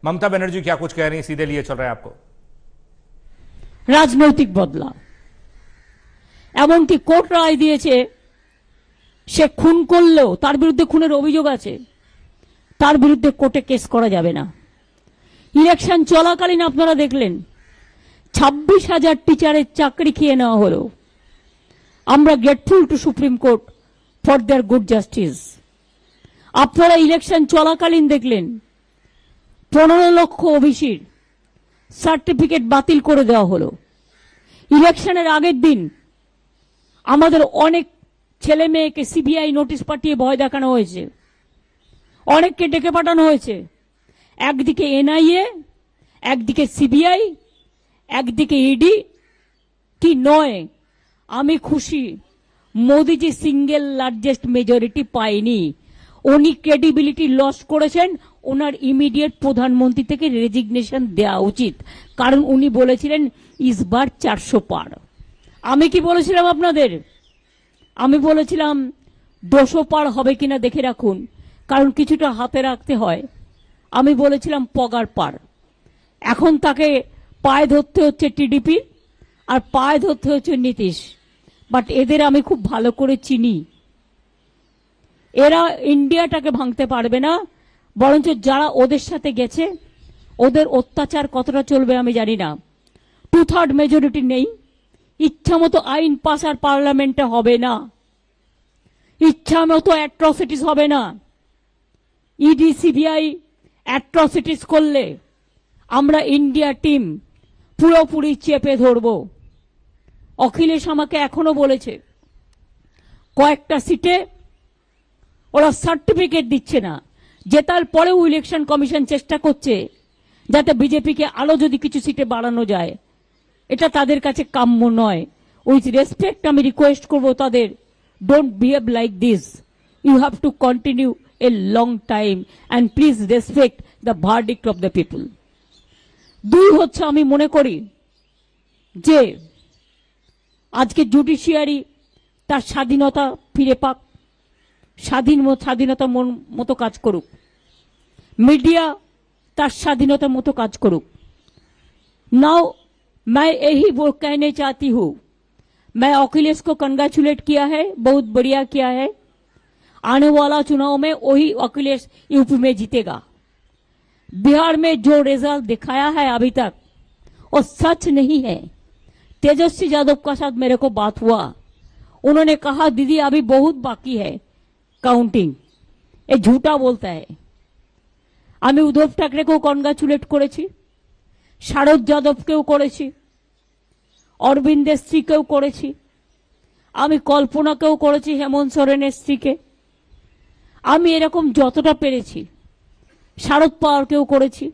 ममता बनर्जी क्या कुछ कह रही है, सीधे लिए चल रहा है आपको। রাজনৈতিক বদলা, এমনকি কোর্ট রায় দিয়েছে সে খুন করলেও তার বিরুদ্ধে খুনের অভিযোগ আছে, তার বিরুদ্ধে কোর্টে কেস করা যাবে না। ইলেকশন চলাকালীন আপনারা দেখলেন 26,000 টিচারের চাকরি খেয়ে নেওয়া হলো। আমরা grateful to supreme court for their good justice. আপনারা ইলেকশন চলাকালীন দেখলেন 15 লক্ষ ওবিসির সার্টিফিকেট বাতিল করে দেওয়া হলো। ইলেকশনের আগের দিন আমাদের অনেক ছেলে মেয়েকে সিবিআই নোটিশ পাঠিয়ে ভয় দেখানো হয়েছে, অনেককে ডেকে পাঠানো হয়েছে। একদিকে এনআইএ, একদিকে সিবিআই, একদিকে ইডি। কি নয়, আমি খুশি মোদিজি সিঙ্গেল লার্জেস্ট মেজরিটি পায়নি। উনি ক্রেডিবিলিটি লস করেছেন, ওনার ইমিডিয়েট প্রধানমন্ত্রী থেকে রেজিগনেশন দেওয়া উচিত, কারণ উনি বলেছিলেন ইসবার 400 পার। আমি কি বলেছিলাম আপনাদের? আমি বলেছিলাম 200 পার হবে কিনা দেখে রাখুন, কারণ কিছুটা হাতে রাখতে হয়। আমি বলেছিলাম পগার পার। এখন তাকে পায়ে ধরতে হচ্ছে টিডিপি আর পায়ে ধরতে হচ্ছে নীতিশ। বাট এদের আমি খুব ভালো করে চিনি, এরা ইন্ডিয়াটাকে ভাঙতে পারবে না, বরঞ্চ যারা ওদের সাথে গেছে ওদের অত্যাচার কতটা চলবে আমি জানি না। 2/3 মেজরিটি নেই, ইচ্ছা মতো আইন পাস আর পার্লামেন্টে হবে না, ইচ্ছা মতো অ্যাট্রসিটিস হবে না। ইডি সিবিআই অ্যাট্রসিটিস করলে আমরা ইন্ডিয়া টিম পুরোপুরি চেপে ধরব। অখিলেশ আমাকে এখনো বলেছে কয়েকটা সিটে ওরা সার্টিফিকেট দিচ্ছে না, জেতার পরেও ইলেকশন কমিশন চেষ্টা করছে যাতে বিজেপিকে আরো যদি কিছু সিটে বাড়ানো যায়। এটা তাদের কাছে কাম্য নয়। উইথ রেসপেক্ট আমি রিকোয়েস্ট করব তাদের, don't behave like this. You have to continue a long time and please respect the verdict of the people. দুই হচ্ছে, আমি মনে করি যে আজকে জুডিশিয়ারি তার স্বাধীনতা ফিরে পাক, স্বাধীনতার মতো কাজ করুক, मीडिया তার স্বাধীনতার মতো কাজ করুক। नाउ मैं यही वो कहने चाहती हूँ, मैं अखिलेश को कंग्रेचुलेट किया है, बहुत बढ़िया किया है। आने वाला चुनाव में वही अखिलेश यूपी में जीतेगा। बिहार में जो रिजल्ट दिखाया है अभी तक वो सच नहीं है। तेजस्वी यादव का साथ मेरे को बात हुआ, उन्होंने कहा दीदी अभी बहुत बाकी है काउंटिंग, ये झूठा बोलता है। আমি উদ্ধব ঠাকরেকেও কনগ্রাচুলেট করেছি, শারদ যাদবকেও করেছি, অরবিন্দের স্ত্রীকেও করেছি, আমি কল্পনাকেও করেছি, হেমন্ত সোরেনের স্ত্রীকে। আমি এরকম যতটা পেরেছি, শারদ পাওয়ারকেও করেছি।